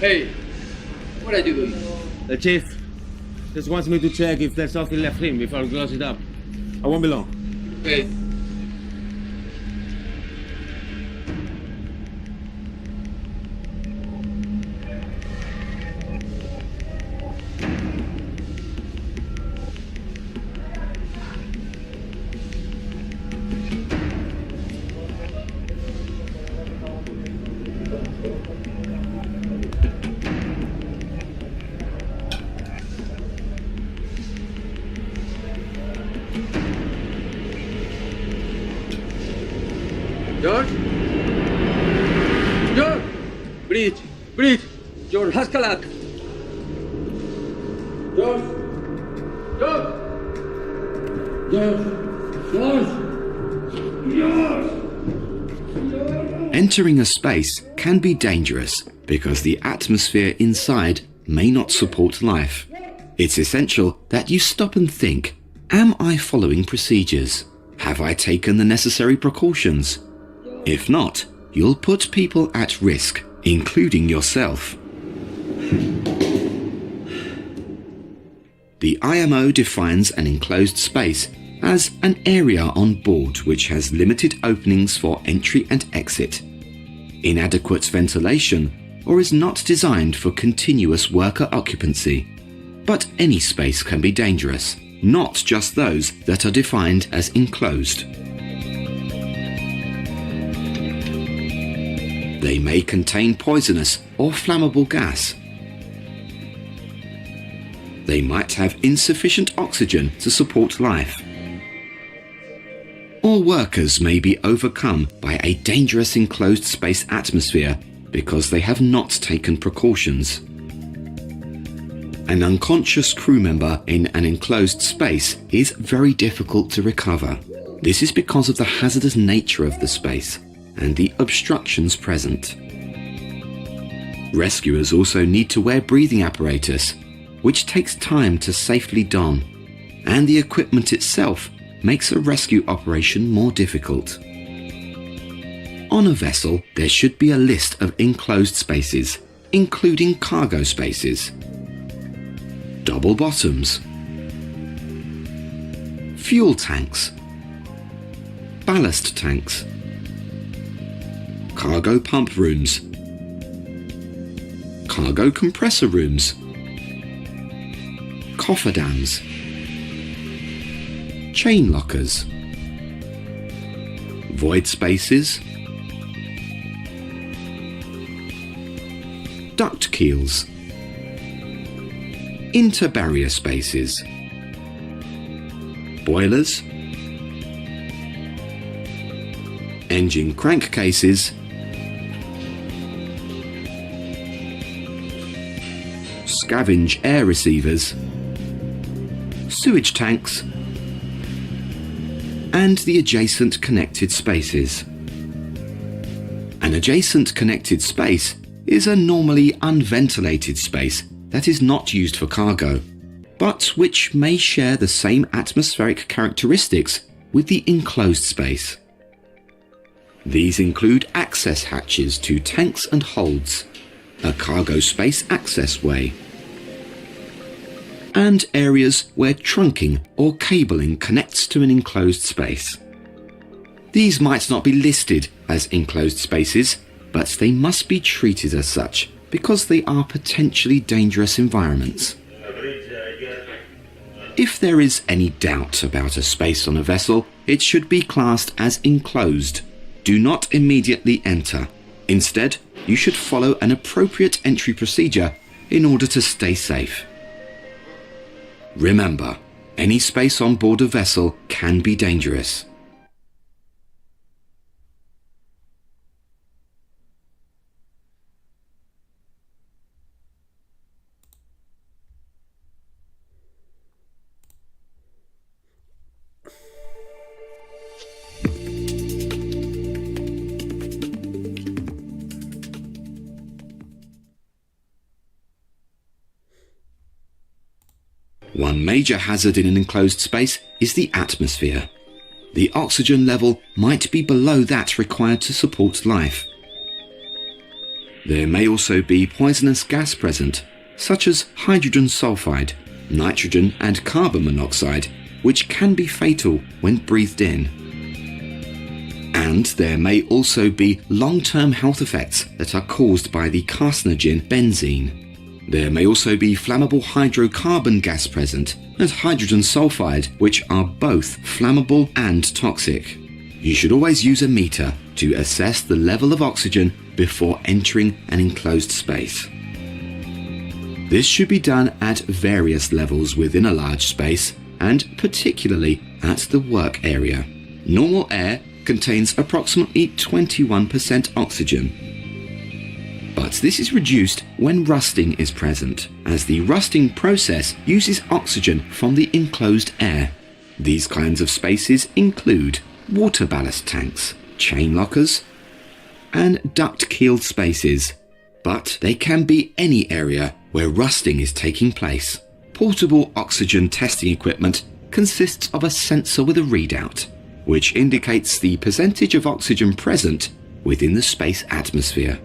Hey, what are you doing? The chief just wants me to check if there's something left in before I close it up. I won't be long. Okay. George? George! Breathe! Breathe! George, Haskalak! George! George! George! George! George! Entering a space can be dangerous because the atmosphere inside may not support life. It's essential that you stop and think, am I following procedures? Have I taken the necessary precautions? If not, you'll put people at risk, including yourself. The IMO defines an enclosed space as an area on board which has limited openings for entry and exit, inadequate ventilation, or is not designed for continuous worker occupancy. But any space can be dangerous, not just those that are defined as enclosed. They may contain poisonous or flammable gas. They might have insufficient oxygen to support life. Or workers may be overcome by a dangerous enclosed space atmosphere because they have not taken precautions. An unconscious crew member in an enclosed space is very difficult to recover. This is because of the hazardous nature of the space and the obstructions present. Rescuers also need to wear breathing apparatus, which takes time to safely don, and the equipment itself makes a rescue operation more difficult. On a vessel, there should be a list of enclosed spaces, including cargo spaces, double bottoms, fuel tanks, ballast tanks, cargo pump rooms, cargo compressor rooms, cofferdams, chain lockers, void spaces, duct keels, inter-barrier spaces, boilers, engine crankcases, scavenge air receivers, sewage tanks, and the adjacent connected spaces. An adjacent connected space is a normally unventilated space that is not used for cargo, but which may share the same atmospheric characteristics with the enclosed space. These include access hatches to tanks and holds, a cargo space access way, and areas where trunking or cabling connects to an enclosed space. These might not be listed as enclosed spaces, but they must be treated as such because they are potentially dangerous environments. If there is any doubt about a space on a vessel, it should be classed as enclosed. Do not immediately enter. Instead, you should follow an appropriate entry procedure in order to stay safe. Remember, any space on board a vessel can be dangerous. One major hazard in an enclosed space is the atmosphere. The oxygen level might be below that required to support life. There may also be poisonous gas present, such as hydrogen sulfide, nitrogen and carbon monoxide, which can be fatal when breathed in. And there may also be long-term health effects that are caused by the carcinogen benzene. There may also be flammable hydrocarbon gas present and hydrogen sulfide, which are both flammable and toxic. You should always use a meter to assess the level of oxygen before entering an enclosed space. This should be done at various levels within a large space, and particularly at the work area. Normal air contains approximately 21% oxygen. But this is reduced when rusting is present, as the rusting process uses oxygen from the enclosed air. These kinds of spaces include water ballast tanks, chain lockers, and duct-keeled spaces. But they can be any area where rusting is taking place. Portable oxygen testing equipment consists of a sensor with a readout, which indicates the percentage of oxygen present within the space atmosphere.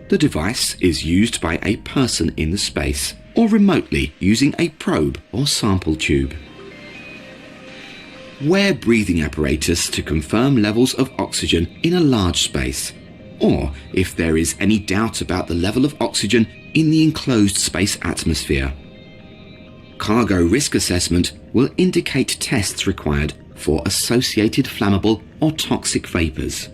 The device is used by a person in the space, or remotely using a probe or sample tube. Wear breathing apparatus to confirm levels of oxygen in a large space, or if there is any doubt about the level of oxygen in the enclosed space atmosphere. Cargo risk assessment will indicate tests required for associated flammable or toxic vapors.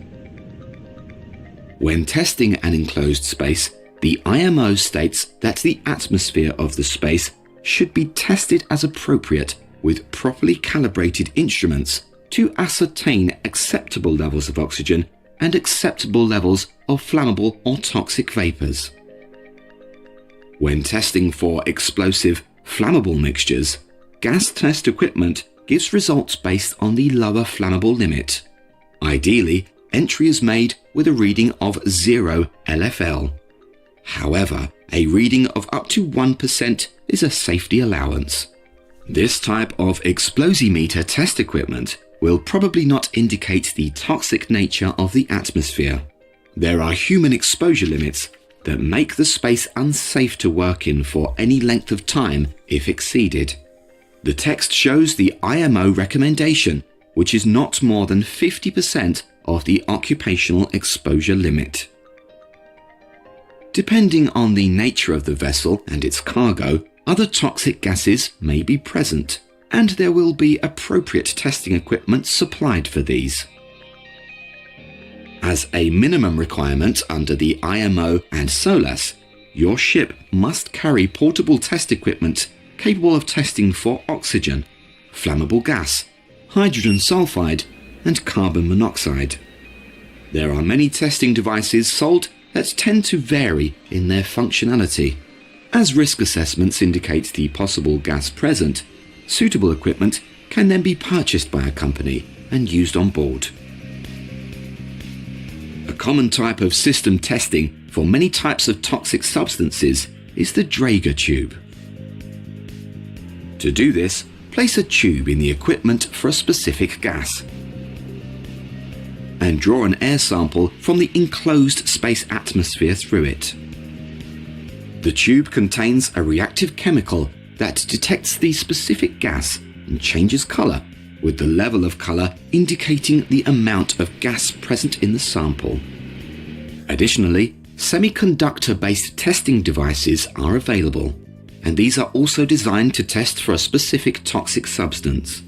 When testing an enclosed space, the IMO states that the atmosphere of the space should be tested as appropriate with properly calibrated instruments to ascertain acceptable levels of oxygen and acceptable levels of flammable or toxic vapors. When testing for explosive, flammable mixtures, gas test equipment gives results based on the lower flammable limit. Ideally, entry is made with a reading of 0 LFL. However, a reading of up to 1% is a safety allowance. This type of explosimeter test equipment will probably not indicate the toxic nature of the atmosphere. There are human exposure limits that make the space unsafe to work in for any length of time if exceeded. The text shows the IMO recommendation, which is not more than 50% of the occupational exposure limit. Depending on the nature of the vessel and its cargo, other toxic gases may be present, and there will be appropriate testing equipment supplied for these. As a minimum requirement under the IMO and SOLAS, your ship must carry portable test equipment capable of testing for oxygen, flammable gas, hydrogen sulfide, and carbon monoxide. There are many testing devices sold that tend to vary in their functionality. As risk assessments indicate the possible gas present, suitable equipment can then be purchased by a company and used on board. A common type of system testing for many types of toxic substances is the Draeger tube. To do this, place a tube in the equipment for a specific gas and draw an air sample from the enclosed space atmosphere through it. The tube contains a reactive chemical that detects the specific gas and changes color, with the level of color indicating the amount of gas present in the sample. Additionally, semiconductor-based testing devices are available, and these are also designed to test for a specific toxic substance.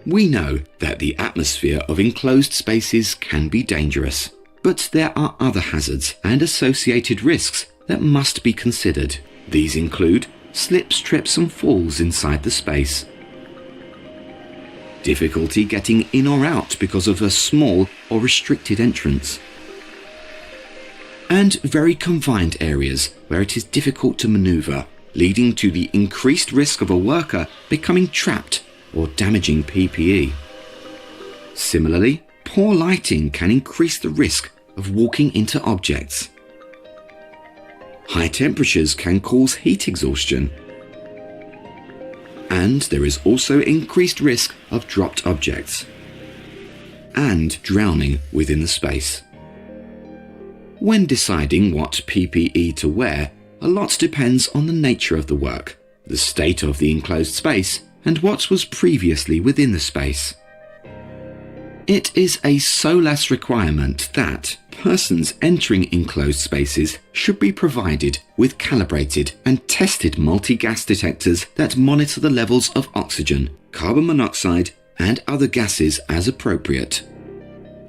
We know that the atmosphere of enclosed spaces can be dangerous, but there are other hazards and associated risks that must be considered. These include slips, trips and falls inside the space, difficulty getting in or out because of a small or restricted entrance, and very confined areas where it is difficult to maneuver, leading to the increased risk of a worker becoming trapped or damaging PPE. Similarly, poor lighting can increase the risk of walking into objects. High temperatures can cause heat exhaustion. And there is also increased risk of dropped objects and drowning within the space. When deciding what PPE to wear, a lot depends on the nature of the work, the state of the enclosed space, and what was previously within the space. It is a SOLAS requirement that persons entering enclosed spaces should be provided with calibrated and tested multi-gas detectors that monitor the levels of oxygen, carbon monoxide, and other gases as appropriate.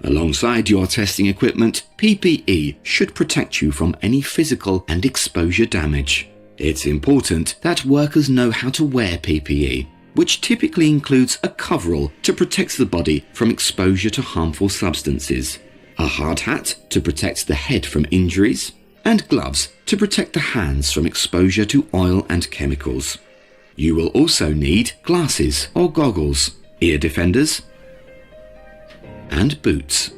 Alongside your testing equipment, PPE should protect you from any physical and exposure damage. It's important that workers know how to wear PPE, which typically includes a coverall to protect the body from exposure to harmful substances, a hard hat to protect the head from injuries, and gloves to protect the hands from exposure to oil and chemicals. You will also need glasses or goggles, ear defenders, and boots.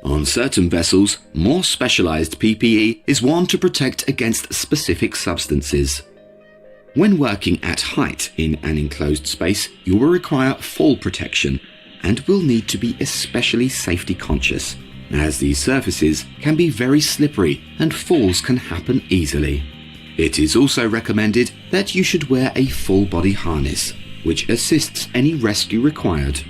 On certain vessels, more specialized PPE is worn to protect against specific substances. When working at height in an enclosed space, you will require fall protection and will need to be especially safety conscious, as these surfaces can be very slippery and falls can happen easily. It is also recommended that you should wear a full body harness, which assists any rescue required.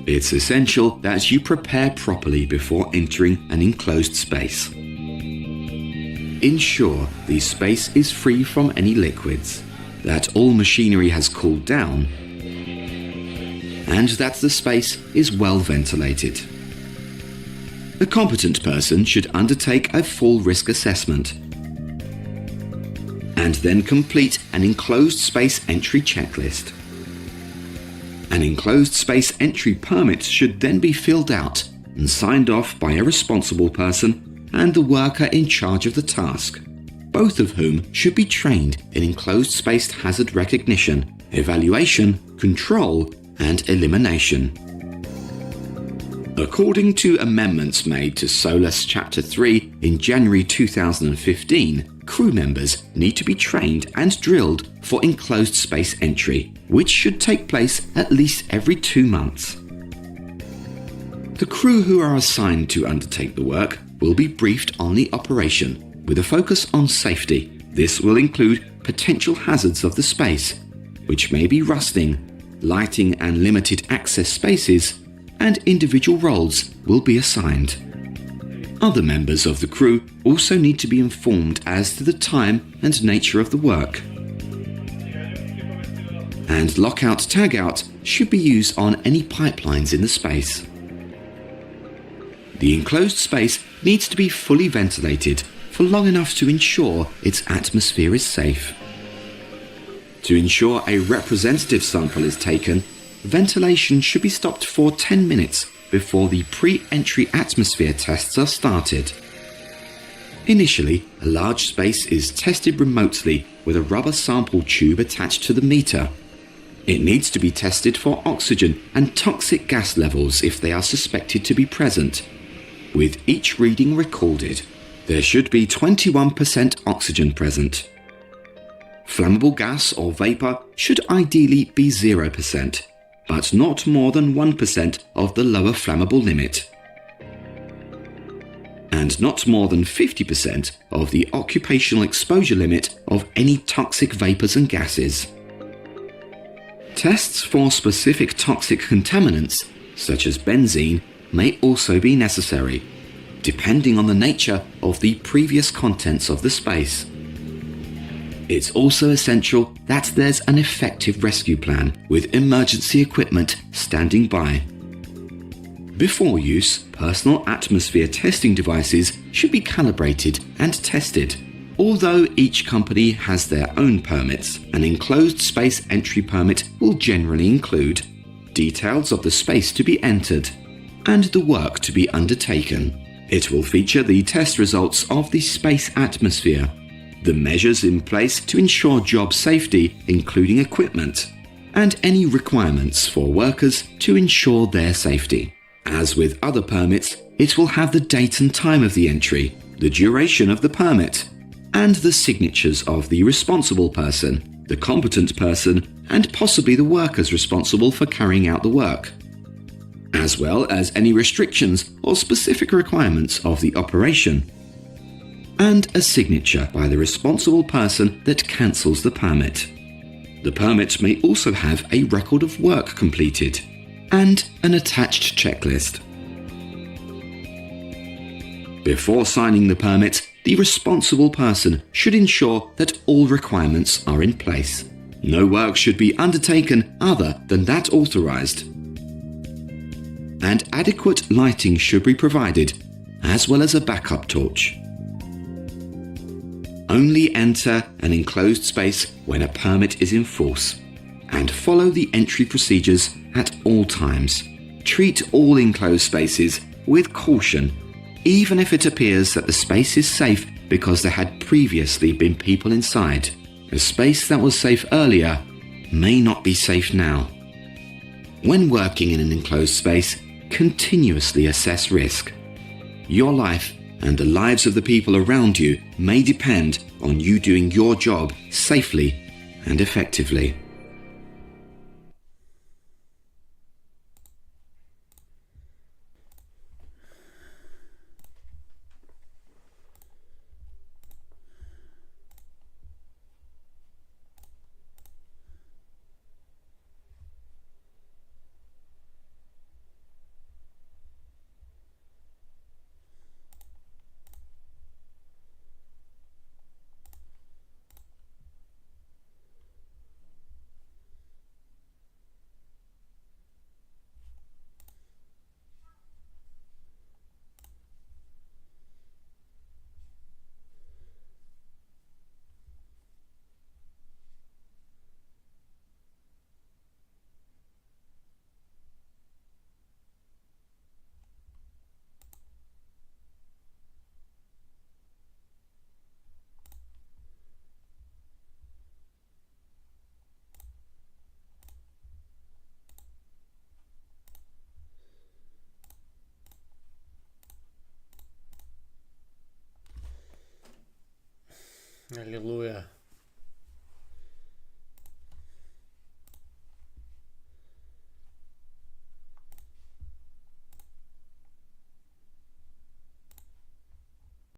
It's essential that you prepare properly before entering an enclosed space. Ensure the space is free from any liquids, that all machinery has cooled down, and that the space is well ventilated. A competent person should undertake a full risk assessment and then complete an enclosed space entry checklist. An enclosed space entry permit should then be filled out and signed off by a responsible person and the worker in charge of the task, both of whom should be trained in enclosed space hazard recognition, evaluation, control, and elimination. According to amendments made to SOLAS Chapter 3 in January 2015, crew members need to be trained and drilled for enclosed space entry, which should take place at least every 2 months. The crew who are assigned to undertake the work will be briefed on the operation, with a focus on safety. This will include potential hazards of the space, which may be rusting, lighting and limited access spaces, and individual roles will be assigned. Other members of the crew also need to be informed as to the time and nature of the work. And lockout-tagout should be used on any pipelines in the space. The enclosed space needs to be fully ventilated for long enough to ensure its atmosphere is safe. To ensure a representative sample is taken, ventilation should be stopped for 10 minutes before the pre-entry atmosphere tests are started. Initially, a large space is tested remotely with a rubber sample tube attached to the meter. It needs to be tested for oxygen and toxic gas levels if they are suspected to be present, with each reading recorded. There should be 21% oxygen present. Flammable gas or vapor should ideally be 0%. But not more than 1% of the lower flammable limit, and not more than 50% of the occupational exposure limit of any toxic vapors and gases. Tests for specific toxic contaminants, such as benzene, may also be necessary, depending on the nature of the previous contents of the space. It's also essential that there's an effective rescue plan with emergency equipment standing by. Before use, personal atmosphere testing devices should be calibrated and tested. Although each company has their own permits, an enclosed space entry permit will generally include details of the space to be entered and the work to be undertaken. It will feature the test results of the space atmosphere, the measures in place to ensure job safety, including equipment, and any requirements for workers to ensure their safety. As with other permits, it will have the date and time of the entry, the duration of the permit, and the signatures of the responsible person, the competent person, and possibly the workers responsible for carrying out the work, as well as any restrictions or specific requirements of the operation, and a signature by the responsible person that cancels the permit. The permit may also have a record of work completed and an attached checklist. Before signing the permit, the responsible person should ensure that all requirements are in place. No work should be undertaken other than that authorized. And adequate lighting should be provided, as well as a backup torch. Only enter an enclosed space when a permit is in force, and follow the entry procedures at all times. Treat all enclosed spaces with caution, even if it appears that the space is safe because there had previously been people inside. A space that was safe earlier may not be safe now. When working in an enclosed space, continuously assess risk. Your life and the lives of the people around you may depend on you doing your job safely and effectively. Аллилуйя.